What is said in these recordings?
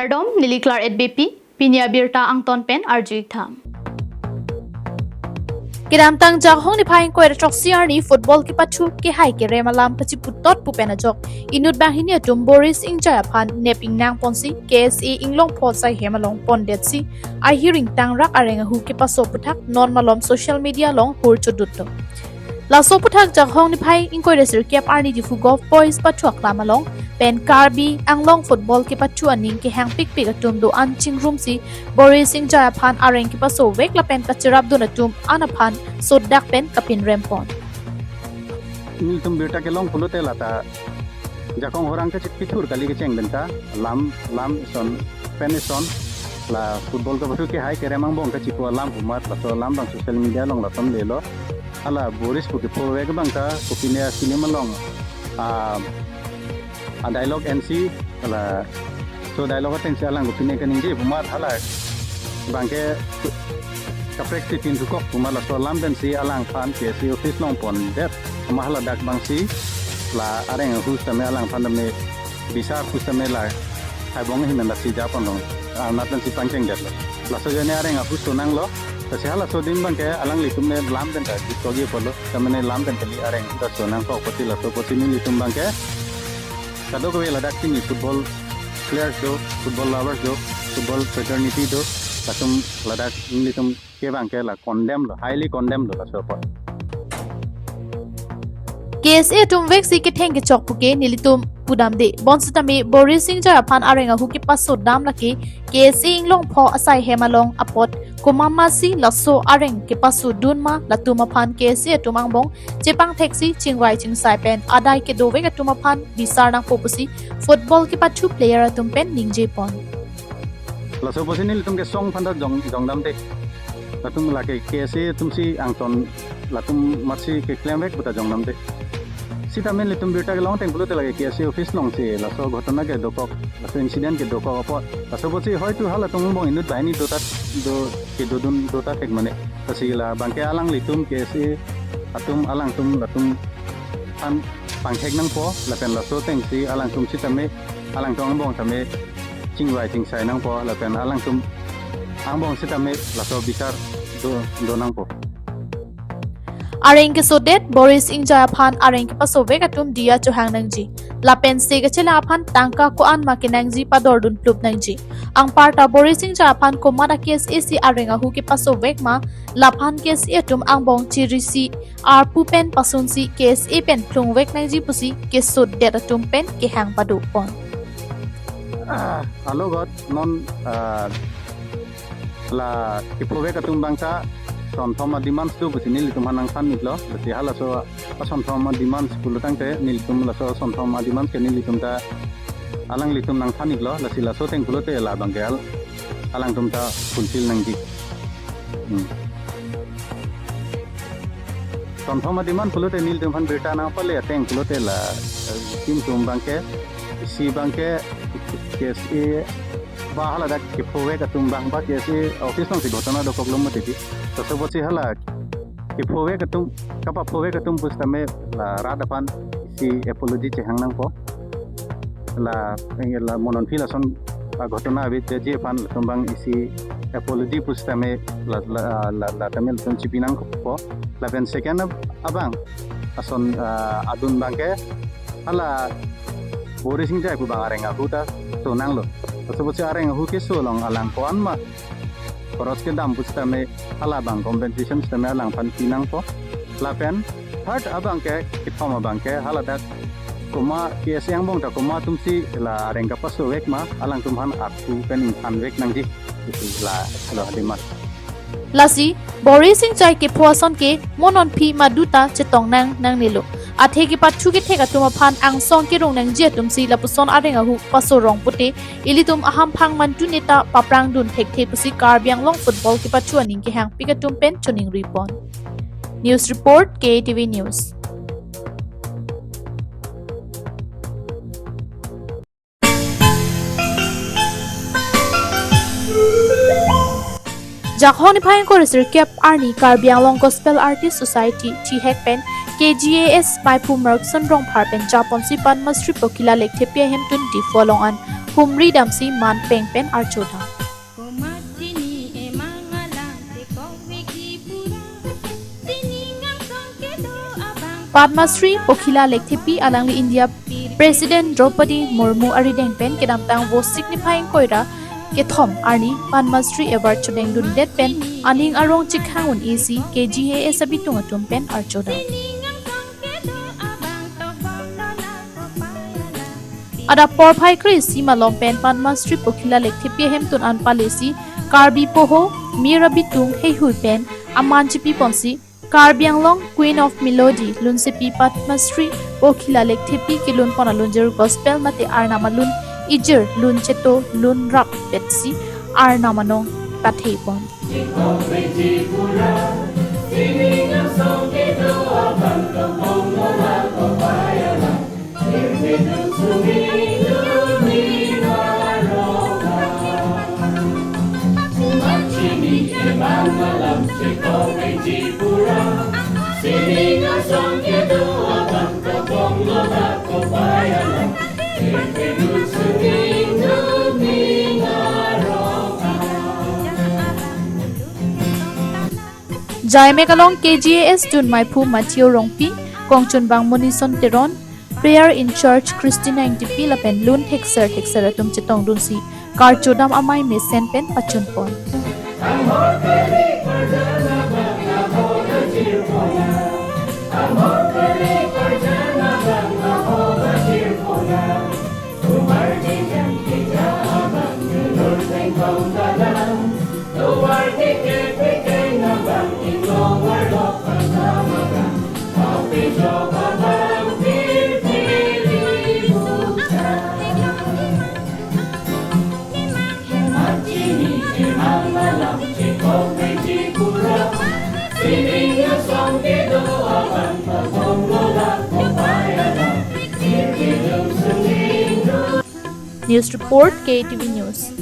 Kardom niliklar at BP pinya birta ang tonpen arjuik tham. Kiramtang jakhong ni phaing koi rachok CR ni football ki pachu ki hai ki remalam pachi putot pupena jok inut bang hinia tum Boris Ingjaya phan neping nang ponsi KSE inglong phosai hemalong pondetsi I hearing tang rak arenga hu ki paso puthak normalom social media long hur chudutto la so puthak jakhong ni phai ingkoi resir kep arni di fu golf boys pachuak lamalong pen karbi anglong football ki pachu aning ki hang pik pik atum do an chingrum si Boris Ingjaya phan areng ki paso wek la pen kachirap do natum ana phan so dak pen kapin rempon ni tum beta ke long pulo te lata jakong orang ke pitur kali ke cheng benta lam son pen son la football ka batu ke hai ke remang bong ka chipo lam humar la so lam bang social media long la tom le lo ala Boris ku ke po wek bang ka ku pinia cinema long a dialogue NC ala so dialogue tensi alang gupine kaning je bumar hala bangke kaprek ti tin kok bumar la so lam den si alang fan ke si office long pon det mahala dak bang si la areng hu stame alang fan me bisar hu stame la hai bong himen la si japon long natan si pangcheng det la so jene areng hu so nang lo ta si hala so din bangke alang litum ne lam den ta to ge polo tamene lam den tali areng ta so nang ko poti la to poti ni litum bangke kado ko wela dak tingi football players do football lovers do football fraternity do latum ladak litum ke bangke la condemn lo highly condemn lo la so po KSA tum vek si ki theng ki chok puke nilitum pudam de bonsutami Boris Ingjaya phan arenga hu ki paso dam laki KSA inglong pho asai hemalong apot kumama si laso areng ki pasu dunma latuma phan KSA tumang bong chepang taxi chingwai chingsai pen adai ke do vek tuma phan bisar nang popusi football ki pachu player tum pen ningje pon la so posi ni litum ke song phanda jong dam de latum la ke KSA tum si angton latum matsi ke claim vek buta jong dam de sita men litum beta ke long teng pulo te lage KSA office long se la so ghotona ke dokok la so incident ke dokok apo la so posi hoitu hala tum bong inut baini do ke dodun dota tek mane pasi la bangke alang litum KSA atum alang tum latum an pangthek nang po la pen la so teng si alang tum si tame alang tong bong tame chingwai chingsai nang po la pen alang tum ang bong si tame la so bisar do nang po areng ke so det Boris Ingjaya phan areng ke paso vek atum dia chohang nangji la pen se ke chela phan tangka ko an ma ke nangji pador dun plup nangji ang parta Boris Ingjaya phan ko mada kes AC arenga hu ke paso vek ma la phan kes atum ang bong chirisi ar pu pen pasun si kes e pen plung vek nangji pusi ke so det atum pen ke hang padu pon hello god non la ke po vek atum bangka son thoma demands tu busini litum hanang khan nitlo besi hala so son thoma demands pulutang te nilitum la so son thoma demands ke nilitum ta alang litum nang khan nitlo la sila so teng pulote la banggal alang tum ta fulfill nang di son thoma demand pulote nilitum han beta na pale teng pulote la tim tum bangke si bangke KSA bahala dak ke phowe ka tum bang ba KSA office nang si ghotona do problem mate ti to so bochi hala ke phowe ka tum kapa phowe ka tum pustame la radapan si apology che hangnang po la monon fila son ghotona bi je pan tumbang isi apology pustame la tamil tum chipinang po la ben second abang ason adun bangke hala Boris Ingjaya ku bang arenga huta so nang lo so bochi arenga hu ke so long alang kon ma koros ke dam pustame hala bang compensation stame alang pan pinang po lapen third abang ke kithoma bang ke hala dak kuma ke siang bong ta kuma tumsi la arenga paso wek ma alang tumhan aku pen han wek nang ji la lo dimat lasi Boris Ingjaya ke phoson ke monon phi maduta chetong nang nilo athe ki pachu ki theka tuma phan ang song ki rong nang je tum si la puson arenga hu paso rong pute ilitum aham phang man tu neta paprang dun thek the pusi karbyang long football ki pachu aning ki hang pikatum pen choning ripon news report KATV news jakhoni phaing ko resir kep arni karbyang long gospel artist society chi hek pen KGAS Paipu Merkson Rong Parpen Japon si pan masri pokila lekte pia hem tun di folong an humri damsi man pengpen archoda. Padma Shri Pokhila Lekthepi alangli India President Draupadi Murmu arideng pen kedamtang was signifying koira kethom arni Padma Shri Award chodeng dun det pen aning arong chikhangun EC KGAS abitung atum pen archoda. Ada porphai kri sima lompen Padma Shri Pokhila Lekthepi hemtun an palesi karbi poho mira bitung heihui pen amanchipi ponsi Karbi Anglong Queen of Melody Lunsepi Padma Shri Pokhila Lekthepi kilun pona lunjer gospel mate arnama lun ijir lun cheto lun rap betsi arnamano pathei pon. Jaime kalong KGAS Jun Maipu Matthew Rongpi Kongchun Bang Monison Teron Prayer in Church Christina Ingtipi Lapen Lun Hexer Atum Chitong Dunsi Karchodam Amai Mesen Pen Pachun Pon. News Report KATV News.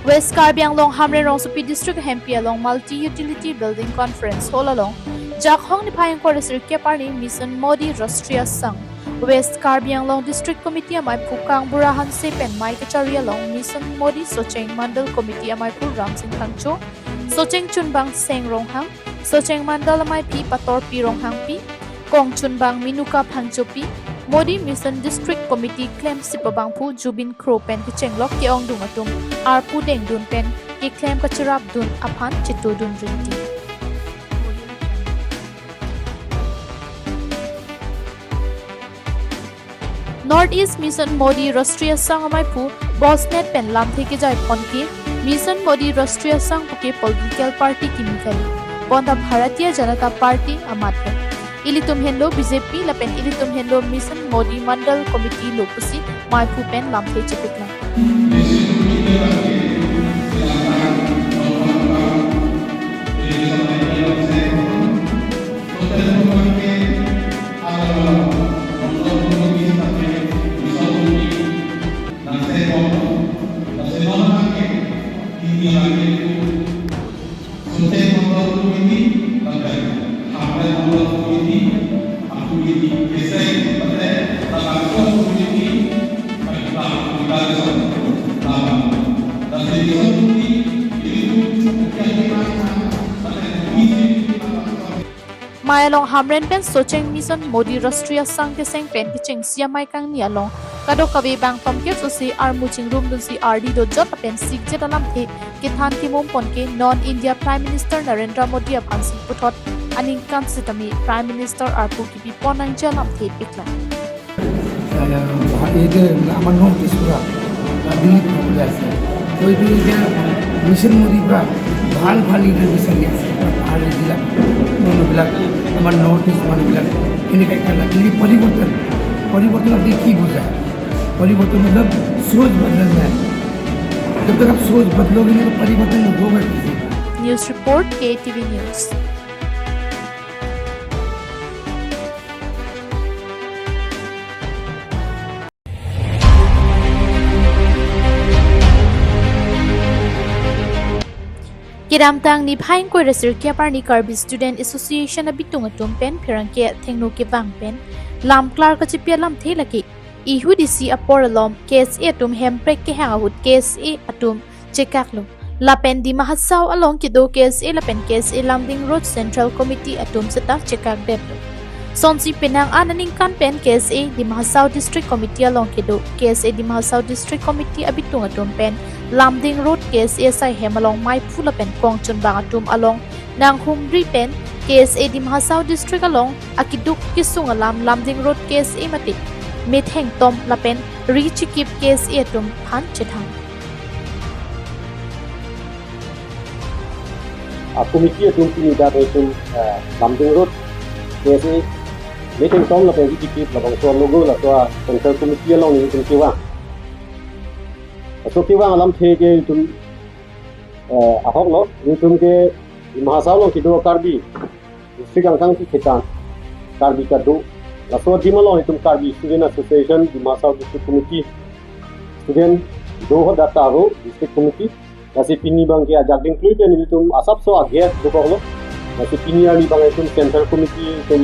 West Karbi Anglong Hamre Rongsupi District Hempi along Multi-Utility Building Conference Hall along Jakhong Nipayang Koresir Keparni Mission Modi Rastriya Sang West Karbi Anglong District Committee Amai Pukang Burahan Sepen Mai Kachari along Mission Modi Socheng Mandal Committee Amai Pu Ram Singh Thangcho Socheng Chunbang Seng Ronghang Socheng Mandal Amai Pi Pator Pi Ronghang Pi Kong Chunbang Minuka Phangcho Pi Modi Mission District Committee claim Sipabang Pu Jubin Kro Pen Kichenglok Keong Dungatum Ar Pu Deng Dun Pen Ki claim Kachurap Dun Aphan Chitu Dun Rinti. Northeast Mission Modi Rastriya Sang Amai Pu Bosnet Pen Lam Theke Jai Ponke Mission Modi Rastriya Sang Puke Political Party Kimikali Bonda Bharatiya Janata Party Amat Pen Ilitum Hendo BJP Lapen Ilitum Hendo Mission Modi Mandal Committee Lopusi Maipu Pen Lampe Chipikla. Mayalong Hamren Pen Socheng Mission Modi Rastriya Sang ke Seng Pen Kicheng Siamai Kang Ni Along Kado Kawe Bang Tom Ke Susi Ar Muching Room Dunsi RD do Jot Pen Sik Jetalam The Kithan Timom Ponke Non India Prime Minister Narendra Modi Aphansi Puthot aning kan sitami Prime Minister Arpu kipi ponang jalam the pikla. Saya itu aman notice pura, di mana saya. So itu dia mission mudi pura, hal itu mission dia. Hal itu lah, mana bilang aman notice mana bilang ini kayak kalau ini परिवर्तन आप देखिए बोला परिवर्तन मतलब सोच बदलना है जब तक आप सोच बदलोगे नहीं तो परिवर्तन होगा कैसे News Report KATV News. Kiramtang ni phain ko resir kya parni Karbi Student Association abitung atum pen phirangke thengno ke wang pen lam klar ka chipia lam thelaki ihudisi aporalom case atum hemprek ke hangahut case atum chekaklo lapen di mahasaw along kido case lapen case lamding road central committee atum seta chekak dep sonsi penang ananing kan pen case di mahasaw district committee along kido case di mahasaw district committee abitung atum pen lamding road case sai hemalong mai phula pen kongchun bang atum along nang humri pen case di mahasaw district along akiduk kisung alam lamding road case mati mitheng tom lapen richikip case atum phan chethang committee atum ni da atum lamding road case mitheng tom lapen richikip labang so logo la to central committee along ni atum kiwa so kiwa alam thege atum ahok lo atum ke mahasaw lo kido Karbi Sigang kang kitan Karbi kadu laso dimalo itum Karbi Student Association di Masaw District Committee student doho data ho district committee nasi pini bang ke ajak dingklui pen itum asap so aget doho lo nasi pini ani bang itum central committee itum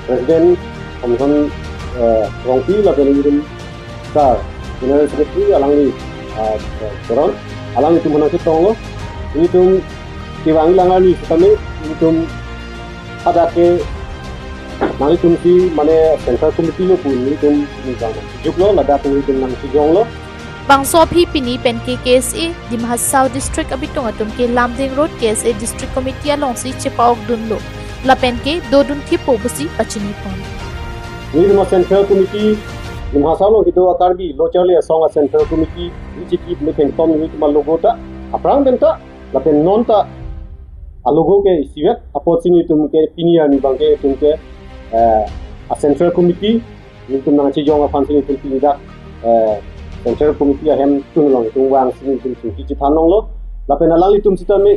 president komison rongpi la pen itum star general secretary alang ni koron alang itum mana kitong lo itum kiwangi langani kami itum ada ke nang itum si mane central committee lo pun itum ni bang juklo lada pun itum nang si jong lo bangso phi pini pen ke case di mahasaw district abitung atum ke lamding road case district committee along si chepaok dunlo lapen ke dodun thipo busi pachini pon ni ma central committee di mahasaw lo kido Karbi lo charle song central committee ichiki meken tom ni ma logo ta aprang benta lapen non ta alogo ke siwet opportunity tum ke pinia ni bangke tum ke a central committee ni tum nang chijong a fansi tum pi da central committee hem tum long tum wang sin tum chi thanong lo lapen alang tum sitame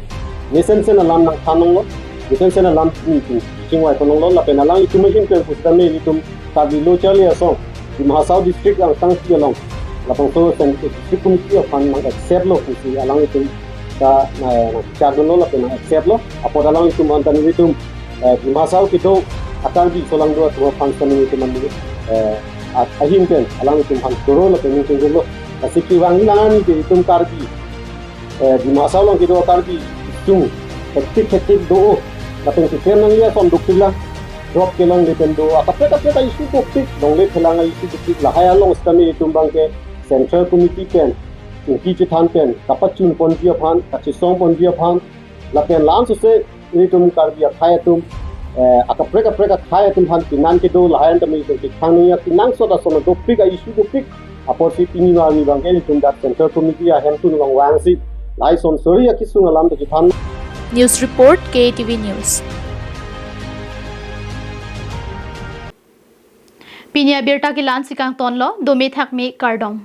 nesen sen alam nang thanong lo nesen sen alam ni tum chingwai thanong lo lapen alang tum hin ke sitame ni tum ta bi lo chali asong di mahasaw district ang tang ti along lapen so district committee of fan mang accept lo si alang tum ta na chardono la pena accept lo apo dalang itu mantan itu di masaw kito akan di solang dua tua function itu mandi ahim pen alang itu han toro la pena itu lo asiki wangi langan itu Karbi di masaw long kito Karbi itu hektik do la pena itu nang ya som dukila drop ke long le pen do apa isu duktik dong le phelang isu duktik la haya long stami itu bangke central committee pen ki chi than pen kapachun pon dia phan kachi song pon dia phan la pen lam se ni tum Karbi thai tum akapreka thai tum han kinan ke do la hayan tam ni thang ni kinang so da so do pik issue do pik apor si pini ma ni bang ke tum da central committee a hen tu long wang si lai son sori ya kisung alam de than News Report KATV News. Pinia birta ki lan sikang tonlo do me thak me kardom